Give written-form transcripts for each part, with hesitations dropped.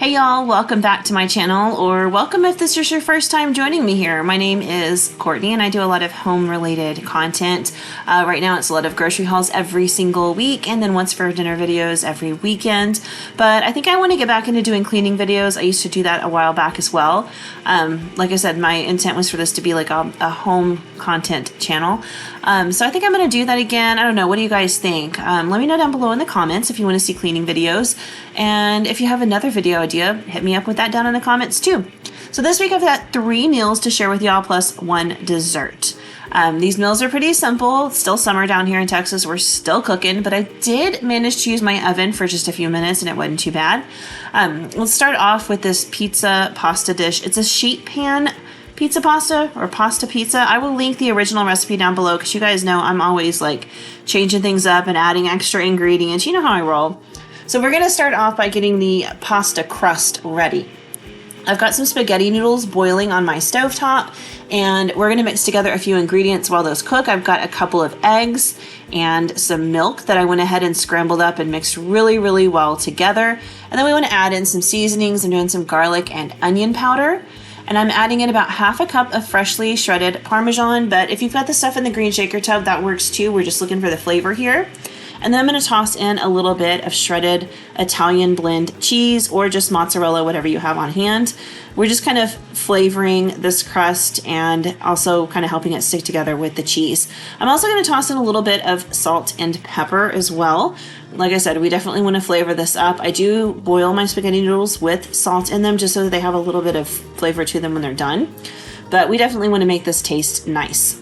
Hey y'all, welcome back to my channel, or welcome if this is your first time joining me here. My name is Courtney and I do a lot of home related content. Right now it's a lot of grocery hauls every single week and then once for dinner videos every weekend. But I think I want to get back into doing cleaning videos. I used to do that a while back as well. Like I said, my intent was for this to be like a home content channel. So I think I'm going to do that again. I don't know. What do you guys think? Let me know down below in the comments if you want to see cleaning videos. And if you have another video idea, hit me up with that down in the comments too. So this week I've got 3 meals to share with y'all plus 1 dessert. These meals are pretty simple. It's still summer down here in Texas. We're still cooking, but I did manage to use my oven for just a few minutes and it wasn't too bad. Let's start off with this pizza pasta dish. It's a sheet pan pizza pasta or pasta pizza. I will link the original recipe down below because you guys know I'm always like changing things up and adding extra ingredients. You know how I roll. So we're going to start off by getting the pasta crust ready. I've got some spaghetti noodles boiling on my stovetop, and we're going to mix together a few ingredients while those cook. I've got a couple of eggs and some milk that I went ahead and scrambled up and mixed really, really well together. And then we want to add in some seasonings. I'm doing some garlic and onion powder. And I'm adding in about half a cup of freshly shredded Parmesan, but if you've got the stuff in the green shaker tub, that works too. We're just looking for the flavor here. And then I'm going to toss in a little bit of shredded Italian blend cheese or just mozzarella, whatever you have on hand. We're just kind of flavoring this crust and also kind of helping it stick together with the cheese. I'm also going to toss in a little bit of salt and pepper as well. Like I said, we definitely want to flavor this up. I do boil my spaghetti noodles with salt in them just so that they have a little bit of flavor to them when they're done. But we definitely want to make this taste nice.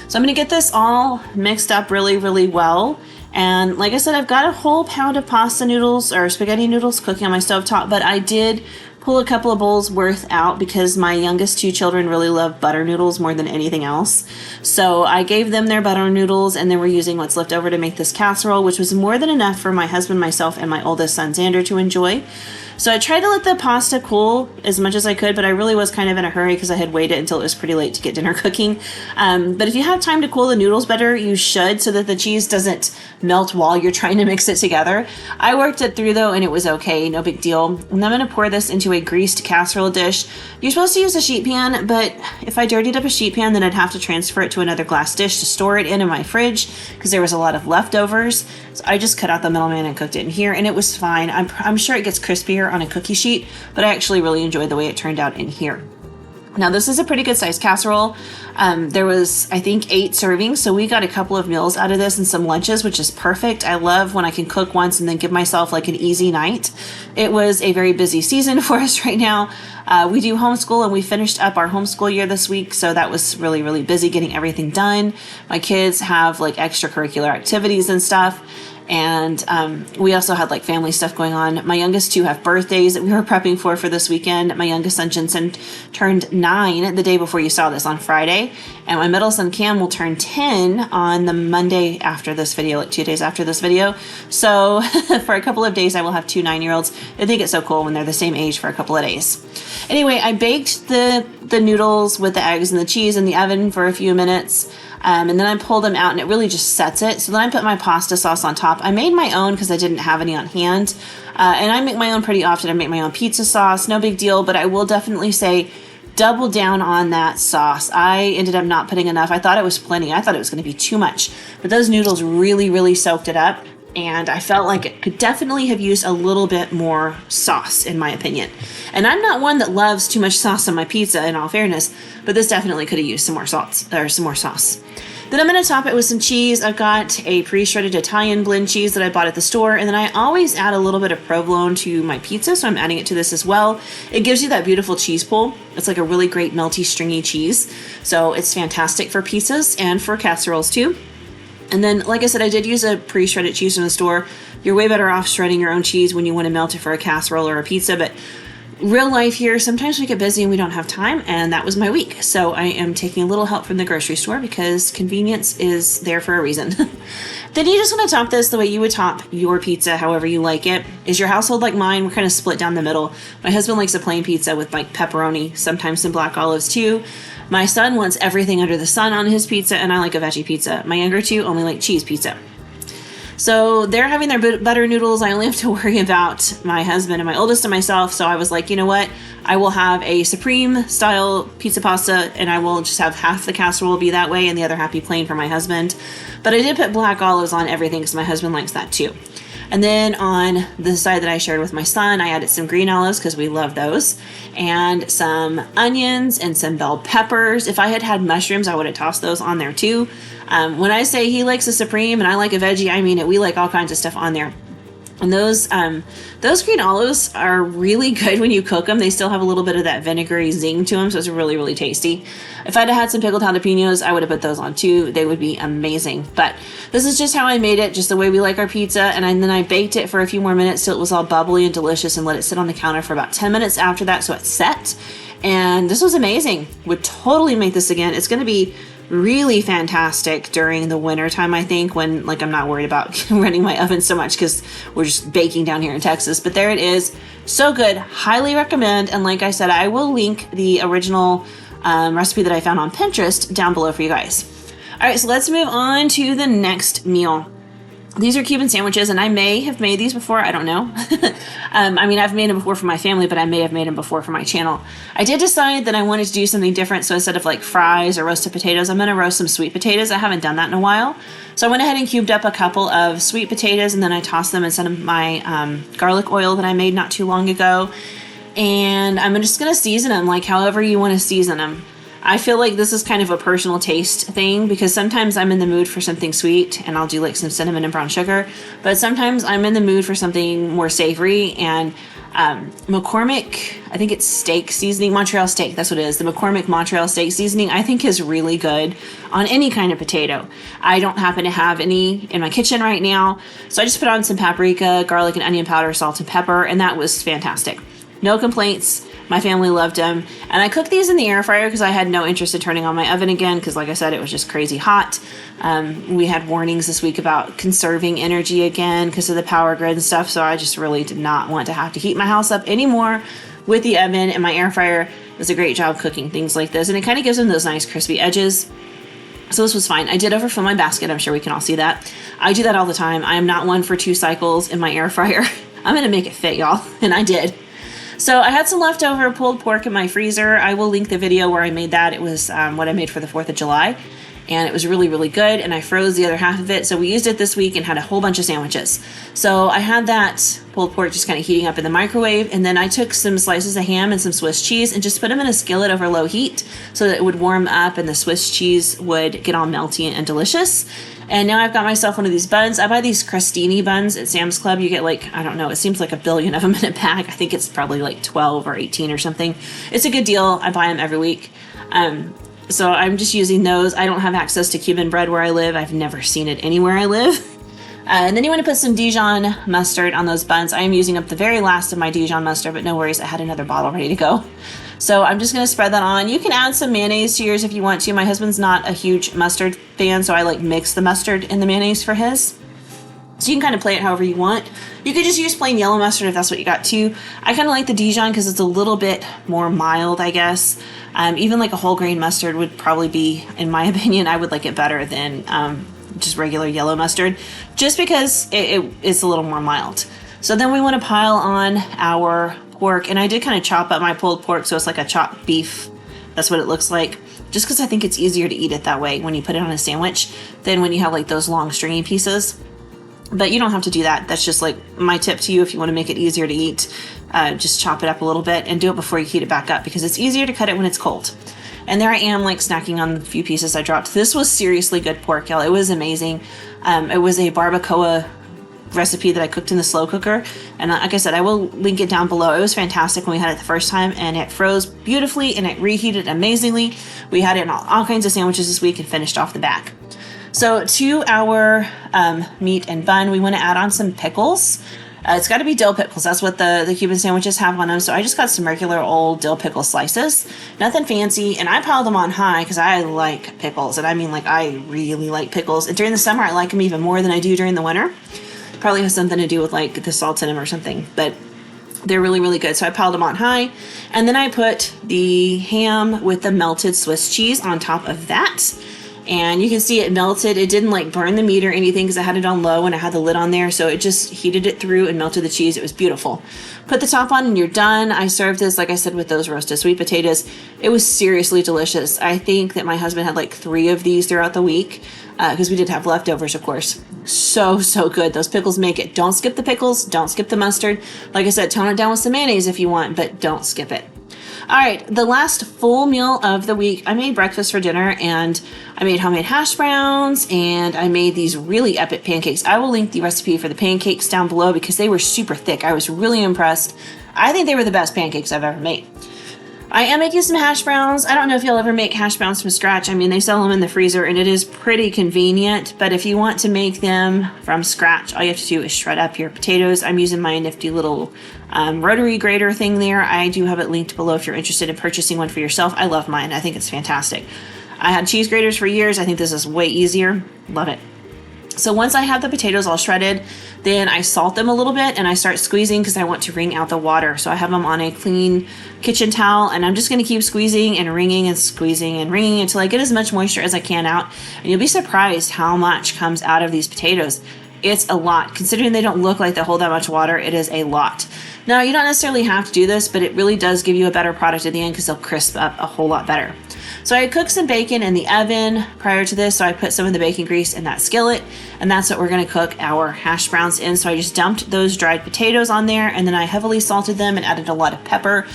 So I'm going to get this all mixed up really, really well. And like I said, I've got a whole pound of pasta noodles or spaghetti noodles cooking on my stovetop, but I did pull a couple of bowls worth out because my youngest 2 children really love butter noodles more than anything else. So I gave them their butter noodles and then we're using what's left over to make this casserole, which was more than enough for my husband, myself, and my oldest son, Xander, to enjoy. So I tried to let the pasta cool as much as I could, but I really was kind of in a hurry because I had waited until it was pretty late to get dinner cooking. But if you have time to cool the noodles better, you should, so that the cheese doesn't melt while you're trying to mix it together. I worked it through though, and it was okay, no big deal. And I'm gonna pour this into a greased casserole dish. You're supposed to use a sheet pan, but if I dirtied up a sheet pan, then I'd have to transfer it to another glass dish to store it in my fridge because there was a lot of leftovers. So I just cut out the middleman and cooked it in here, and it was fine. I'm sure it gets crispier on a cookie sheet, but I actually really enjoyed the way it turned out in here. Now this is a pretty good sized casserole. There was, I think, 8 servings, so we got a couple of meals out of this and some lunches, which is perfect. I love when I can cook once and then give myself like an easy night. It was a very busy season for us right now. We do homeschool and we finished up our homeschool year this week, so that was really, really busy getting everything done. My kids have like extracurricular activities and stuff. And we also had like family stuff going on. My youngest 2 have birthdays that we were prepping for this weekend. My youngest son Jensen turned 9 the day before you saw this on Friday. And my middle son Cam will turn 10 on the Monday after this video, like 2 days after this video. So for a couple of days, I will have 2 9-year-olds. I think it's so cool when they're the same age for a couple of days. Anyway, I baked the noodles with the eggs and the cheese in the oven for a few minutes. And then I pulled them out and it really just sets it. So then I put my pasta sauce on top. I made my own because I didn't have any on hand. And I make my own pretty often. I make my own pizza sauce, no big deal, but I will definitely say double down on that sauce. I ended up not putting enough. I thought it was plenty. I thought it was going to be too much, but those noodles really, really soaked it up. And I felt like it could definitely have used a little bit more sauce, in my opinion. And I'm not one that loves too much sauce on my pizza, in all fairness, but this definitely could have used some more salt or some more sauce. Then I'm going to top it with some cheese. I've got a pre-shredded Italian blend cheese that I bought at the store, and then I always add a little bit of provolone to my pizza, so I'm adding it to this as well. It gives you that beautiful cheese pull. It's like a really great melty, stringy cheese, so it's fantastic for pizzas and for casseroles too. And then, like I said, I did use a pre-shredded cheese from the store. You're way better off shredding your own cheese when you want to melt it for a casserole or a pizza, but real life here, sometimes we get busy and we don't have time, and that was my week. So I am taking a little help from the grocery store because convenience is there for a reason. Then you just want to top this the way you would top your pizza, however you like it. Is your household like mine? We're kind of split down the middle. My husband likes a plain pizza with like pepperoni, sometimes some black olives too. My son wants everything under the sun on his pizza, and I like a veggie pizza. My younger 2 only like cheese pizza. So they're having their butter noodles. I only have to worry about my husband and my oldest and myself. So I was like, you know what? I will have a Supreme style pizza pasta, and I will just have half the casserole be that way and the other half be plain for my husband. But I did put black olives on everything because my husband likes that too. And then on the side that I shared with my son, I added some green olives because we love those, and some onions and some bell peppers. If I had had mushrooms, I would have tossed those on there too. When I say he likes a Supreme and I like a veggie, I mean it. We like all kinds of stuff on there. And those green olives are really good when you cook them. They still have a little bit of that vinegary zing to them, so it's really, really tasty. If I'd had some pickled jalapenos, I would have put those on too. They would be amazing. But this is just how I made it, just the way we like our pizza. And then I baked it for a few more minutes till it was all bubbly and delicious, and let it sit on the counter for about 10 minutes after that, so it's set. And this was amazing. Would totally make this again. It's going to be really fantastic during the winter time, I think, when like I'm not worried about running my oven so much because we're just baking down here in Texas. But there it is. So good. Highly recommend. And like I said, I will link the original recipe that I found on Pinterest down below for you guys. All right, so let's move on to the next meal. These are Cuban sandwiches, and I may have made these before. I don't know. I mean, I've made them before for my family, but I may have made them before for my channel. I did decide that I wanted to do something different, so instead of like fries or roasted potatoes, I'm going to roast some sweet potatoes. I haven't done that in a while. So I went ahead and cubed up a couple of sweet potatoes, and then I tossed them in some of my garlic oil that I made not too long ago. And I'm just going to season them like however you want to season them. I feel like this is kind of a personal taste thing because sometimes I'm in the mood for something sweet and I'll do like some cinnamon and brown sugar, but sometimes I'm in the mood for something more savory, and McCormick, I think it's steak seasoning, Montreal steak, that's what it is. The McCormick Montreal steak seasoning I think is really good on any kind of potato. I don't happen to have any in my kitchen right now, so I just put on some paprika, garlic and onion powder, salt and pepper, and that was fantastic. No complaints. My family loved them. And I cooked these in the air fryer because I had no interest in turning on my oven again because, like I said, it was just crazy hot. We had warnings this week about conserving energy again because of the power grid and stuff, so I just really did not want to have to heat my house up anymore with the oven, and my air fryer does a great job cooking things like this, and it kind of gives them those nice crispy edges. So this was fine. I did overfill my basket. I'm sure we can all see that. I do that all the time. I am not one for 2 cycles in my air fryer. I'm going to make it fit, y'all, and I did. So I had some leftover pulled pork in my freezer. I will link the video where I made that. It was what I made for the 4th of July. And it was really, really good. And I froze the other half of it. So we used it this week and had a whole bunch of sandwiches. So I had that pulled pork just kind of heating up in the microwave. And then I took some slices of ham and some Swiss cheese and just put them in a skillet over low heat so that it would warm up and the Swiss cheese would get all melty and delicious. And now I've got myself one of these buns. I buy these crostini buns at Sam's Club. You get like, I don't know, it seems like a billion of them in a pack. I think it's probably like 12 or 18 or something. It's a good deal. I buy them every week. So I'm just using those. I don't have access to Cuban bread where I live. I've never seen it anywhere I live. And then you want to put some Dijon mustard on those buns. I am using up the very last of my Dijon mustard, but no worries, I had another bottle ready to go. So I'm just going to spread that on. You can add some mayonnaise to yours if you want to. My husband's not a huge mustard fan, so I like mix the mustard in the mayonnaise for his. So you can kind of play it however you want. You could just use plain yellow mustard if that's what you got too. I kind of like the Dijon because it's a little bit more mild, I guess. Even like a whole grain mustard would probably be, in my opinion, I would like it better than just regular yellow mustard, just because it's a little more mild. So then we want to pile on our pork, and I did kind of chop up my pulled pork so it's like a chopped beef. That's what it looks like, just because I think it's easier to eat it that way when you put it on a sandwich than when you have like those long stringy pieces. But you don't have to do that. That's just like my tip to you if you want to make it easier to eat. Just chop it up a little bit and do it before you heat it back up because it's easier to cut it when it's cold. And there I am like snacking on the few pieces I dropped. This was seriously good pork, y'all. It was amazing. It was a barbacoa recipe that I cooked in the slow cooker. And like I said, I will link it down below. It was fantastic when we had it the first time, and it froze beautifully and it reheated amazingly. We had it in all kinds of sandwiches this week and finished off the back. So to our meat and bun, we want to add on some pickles. It's got to be dill pickles. That's what the Cuban sandwiches have on them. So I just got some regular old dill pickle slices. Nothing fancy. And I piled them on high because I like pickles. And I mean, like, I really like pickles. And during the summer, I like them even more than I do during the winter. Probably has something to do with, like, the salt in them or something. But they're really, really good. So I piled them on high. And then I put the ham with the melted Swiss cheese on top of that. and you can see it melted. It didn't like burn the meat or anything because I had it on low and I had the lid on there, so it just heated it through and melted the cheese. It was beautiful. Put the top on and you're done. I served this, like I said, with those roasted sweet potatoes. It was seriously delicious. I think that my husband had like 3 of these throughout the week because we did have leftovers, of course. So good. Those pickles make it. Don't skip the pickles. Don't skip the mustard. Like I said, tone it down with some mayonnaise if you want, but don't skip it. All right, the last full meal of the week, I made breakfast for dinner, and I made homemade hash browns, and I made these really epic pancakes. I will link the recipe for the pancakes down below because they were super thick. I was really impressed. I think they were the best pancakes I've ever made. I am making some hash browns. I don't know if you'll ever make hash browns from scratch. I mean, they sell them in the freezer and it is pretty convenient, but if you want to make them from scratch, all you have to do is shred up your potatoes. I'm using my nifty little rotary grater thing there. I do have it linked below if you're interested in purchasing one for yourself. I love mine. I think it's fantastic. I had cheese graters for years. I think this is way easier. Love it. So once I have the potatoes all shredded, then I salt them a little bit and I start squeezing because I want to wring out the water. So I have them on a clean kitchen towel and I'm just going to keep squeezing and wringing and squeezing and wringing until I get as much moisture as I can out. And you'll be surprised how much comes out of these potatoes. It's a lot. Considering they don't look like they hold that much water, it is a lot. Now, you don't necessarily have to do this, but it really does give you a better product at the end because they'll crisp up a whole lot better. So I cooked some bacon in the oven prior to this, so I put some of the bacon grease in that skillet, and that's what we're going to cook our hash browns in. So I just dumped those dried potatoes on there, and then I heavily salted them and added a lot of pepper.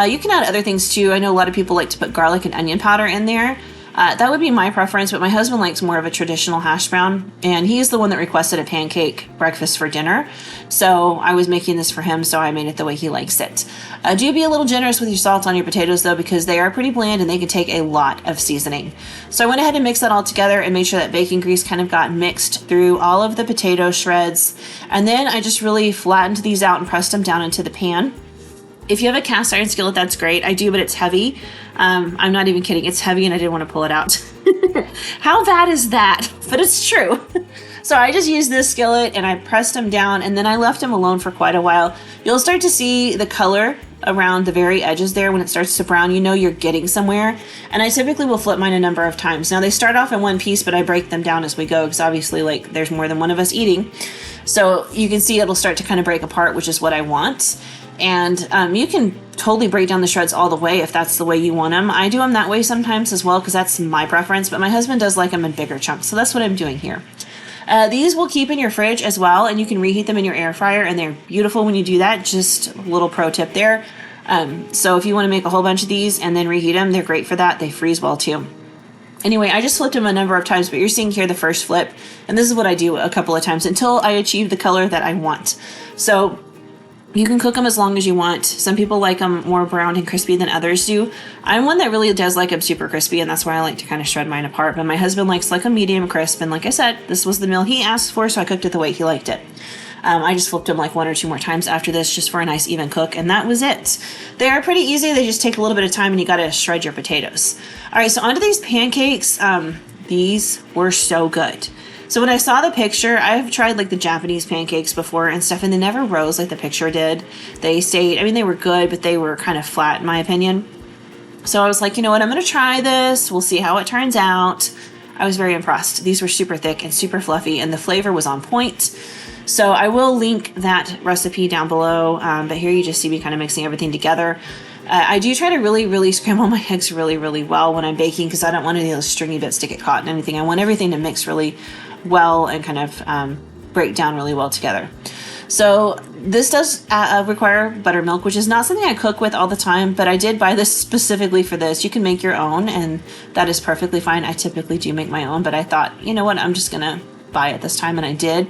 You can add other things too. I know a lot of people like to put garlic and onion powder in there. That would be my preference, but my husband likes more of a traditional hash brown, and he's the one that requested a pancake breakfast for dinner. So I was making this for him, so I made it the way he likes it. Do be a little generous with your salt on your potatoes, though, because they are pretty bland and they can take a lot of seasoning. So I went ahead and mixed that all together and made sure that bacon grease kind of got mixed through all of the potato shreds. And then I just really flattened these out and pressed them down into the pan. If you have a cast iron skillet, that's great. I do, but it's heavy. I'm not even kidding. It's heavy and I didn't want to pull it out. How bad is that? But it's true. So I just used this skillet and I pressed them down and then I left them alone for quite a while. You'll start to see the color around the very edges there when it starts to brown. You know you're getting somewhere. And I typically will flip mine a number of times. Now they start off in one piece, but I break them down as we go because obviously like there's more than one of us eating. So you can see it'll start to kind of break apart, which is what I want. And you can totally break down the shreds all the way if that's the way you want them. I do them that way sometimes as well because that's my preference, but my husband does like them in bigger chunks, so that's what I'm doing here. These will keep in your fridge as well, and you can reheat them in your air fryer, and they're beautiful when you do that. Just a little pro tip there. So if you want to make a whole bunch of these and then reheat them, they're great for that. They freeze well too. Anyway, I just flipped them a number of times, but you're seeing here the first flip, and this is what I do a couple of times until I achieve the color that I want. So you can cook them as long as you want. Some people like them more browned and crispy than others do. I'm one that really does like them super crispy, and that's why I like to kind of shred mine apart. But my husband likes like a medium crisp, and like I said, this was the meal he asked for, so I cooked it the way he liked it. I just flipped them like 1 or 2 more times after this just for a nice even cook, and that was it. They are pretty easy. They just take a little bit of time, and you got to shred your potatoes. All right, so onto these pancakes. These were so good. So when I saw the picture, I've tried like the Japanese pancakes before and stuff, and they never rose like the picture did. They stayed, I mean, they were good, but they were kind of flat in my opinion. So I was like, you know what, I'm going to try this. We'll see how it turns out. I was very impressed. These were super thick and super fluffy, and the flavor was on point. So I will link that recipe down below, but here you just see me kind of mixing everything together. I do try to really scramble my eggs really well when I'm baking because I don't want any of those stringy bits to get caught in anything. I want everything to mix really well and kind of break down really well together. So this does require buttermilk, which is not something I cook with all the time, but I did buy this specifically for this. You can make your own, and that is perfectly fine. I typically do make my own, but I thought, you know what, I'm just gonna buy it this time, and I did.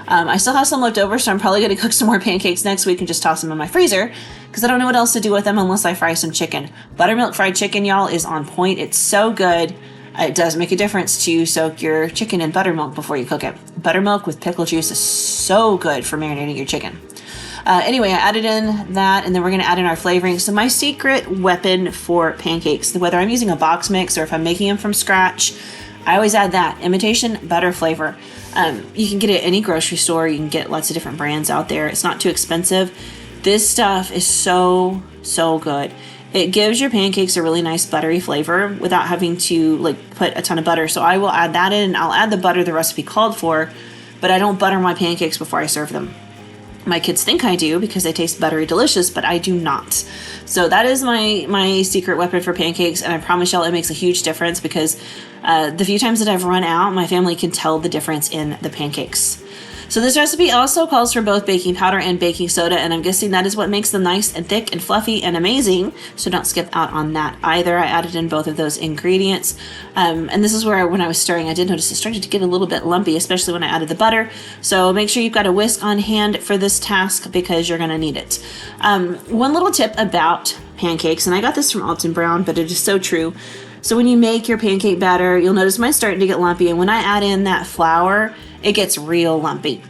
I still have some left over, so I'm probably going to cook some more pancakes next week and just toss them in my freezer because I don't know what else to do with them unless I fry some chicken. Buttermilk fried chicken, y'all, is on point. It's so good. It does make a difference to soak your chicken in buttermilk before you cook it. Buttermilk with pickle juice is so good for marinating your chicken. Anyway, I added in that, and then we're going to add in our flavoring. So my secret weapon for pancakes, whether I'm using a box mix or if I'm making them from scratch, I always add that imitation butter flavor. You can get it at any grocery store. You can get lots of different brands out there. It's not too expensive. This stuff is so good. It gives your pancakes a really nice buttery flavor without having to like put a ton of butter. So I will add that in. I'll add the butter the recipe called for, but I don't butter my pancakes before I serve them. My kids think I do because they taste buttery delicious, but I do not. So that is my secret weapon for pancakes, and I promise y'all it makes a huge difference because the few times that I've run out, my family can tell the difference in the pancakes. So this recipe also calls for both baking powder and baking soda, and I'm guessing that is what makes them nice and thick and fluffy and amazing, so don't skip out on that either. I added in both of those ingredients, and this is where when I was stirring, I did notice it started to get a little bit lumpy, especially when I added the butter, so make sure you've got a whisk on hand for this task because you're going to need it. One little tip about pancakes, and I got this from Alton Brown, but it is so true. So when you make your pancake batter, you'll notice mine's starting to get lumpy, and when I add in that flour, it gets real lumpy.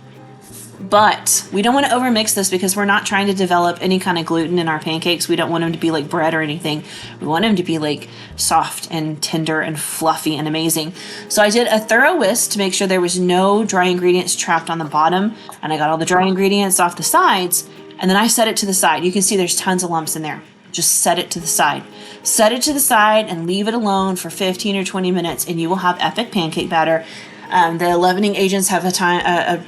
But we don't want to overmix this because we're not trying to develop any kind of gluten in our pancakes. We don't want them to be like bread or anything. We want them to be like soft and tender and fluffy and amazing. So I did a thorough whisk to make sure there was no dry ingredients trapped on the bottom, and I got all the dry ingredients off the sides, and then I set it to the side. You can see there's tons of lumps in there. Just set it to the side. Set it to the side and leave it alone for 15 or 20 minutes, and you will have epic pancake batter. The leavening agents have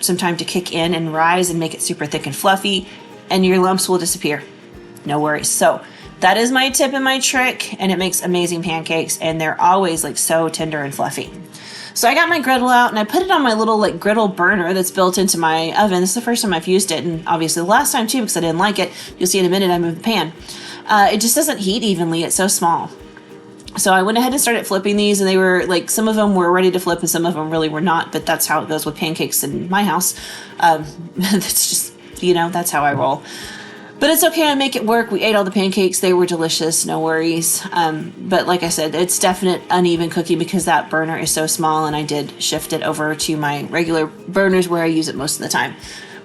some time to kick in and rise and make it super thick and fluffy, and your lumps will disappear. No worries. So that is my tip and my trick, and it makes amazing pancakes, and they're always like so tender and fluffy. So I got my griddle out and I put it on my little like griddle burner that's built into my oven. This is the first time I've used it, and obviously the last time too because I didn't like it. You'll see in a minute I moved the pan. It just doesn't heat evenly. It's so small. So I went ahead and started flipping these, and they were like, some of them were ready to flip and some of them really were not, but that's how it goes with pancakes in my house. It's just, that's how I roll. But it's okay, I make it work. We ate all the pancakes. They were delicious, no worries. But like I said, it's definite uneven cooking because that burner is so small, and I did shift it over to my regular burners where I use it most of the time.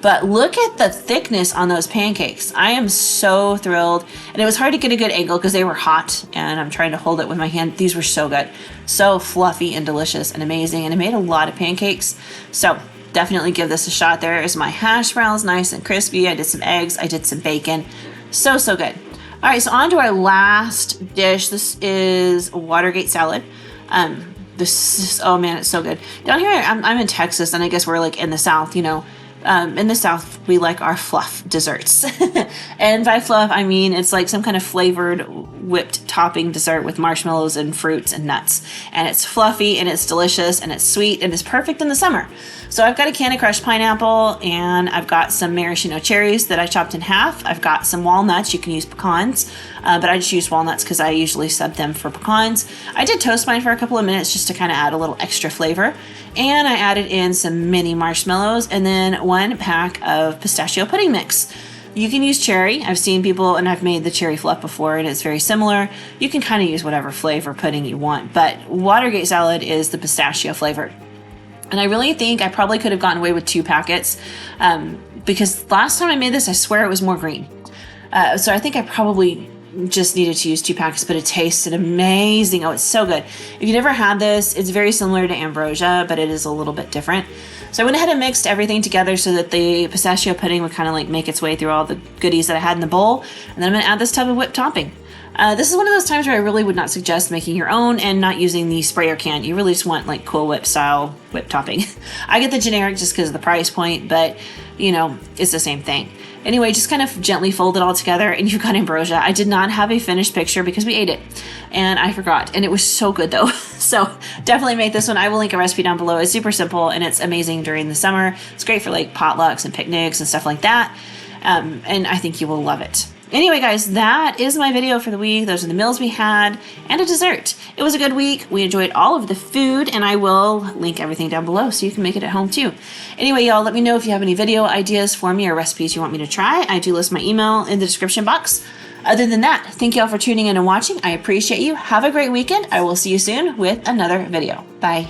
But look at the thickness on those pancakes. I am so thrilled. And it was hard to get a good angle because they were hot, and I'm trying to hold it with my hand. These were so good. So fluffy and delicious and amazing. And I made a lot of pancakes. So definitely give this a shot. There is my hash browns, nice and crispy. I did some eggs. I did some bacon. So good. All right, so on to our last dish. This is Watergate Salad. Oh man, it's so good. Down here, I'm in Texas, and I guess we're like in the South, in the South, we like our fluff desserts. And by fluff, I mean it's like some kind of flavored whipped topping dessert with marshmallows and fruits and nuts. And it's fluffy, and it's delicious, and it's sweet, and it's perfect in the summer. So I've got a Candy Crush pineapple, and I've got some maraschino cherries that I chopped in half. I've got some walnuts. You can use pecans, but I just used walnuts because I usually sub them for pecans. I did toast mine for a couple of minutes just to kind of add a little extra flavor. And I added in some mini marshmallows and then 1 pack of pistachio pudding mix. You can use cherry. I've seen people, and I've made the cherry fluff before, and it's very similar. You can kind of use whatever flavor pudding you want, but Watergate Salad is the pistachio flavor. And I really think I probably could have gotten away with 2 packets because last time I made this, I swear it was more green. So I think I probably just needed to use 2 packets, but it tasted amazing. Oh, it's so good. If you never had this, it's very similar to ambrosia, but it is a little bit different. So I went ahead and mixed everything together so that the pistachio pudding would kind of like make its way through all the goodies that I had in the bowl. And then I'm going to add this tub of whipped topping. This is one of those times where I really would not suggest making your own and not using the sprayer can. You really just want like Cool Whip style whipped topping. I get the generic just because of the price point, but it's the same thing. Anyway, just kind of gently fold it all together, and you've got ambrosia. I did not have a finished picture because we ate it, and I forgot. And it was so good though. So definitely make this one. I will link a recipe down below. It's super simple, and it's amazing during the summer. It's great for like potlucks and picnics and stuff like that. And I think you will love it. Anyway, guys, that is my video for the week. Those are the meals we had and a dessert. It was a good week. We enjoyed all of the food, and I will link everything down below so you can make it at home too. Anyway, y'all, let me know if you have any video ideas for me or recipes you want me to try. I do list my email in the description box. Other than that, thank y'all for tuning in and watching. I appreciate you. Have a great weekend. I will see you soon with another video. Bye.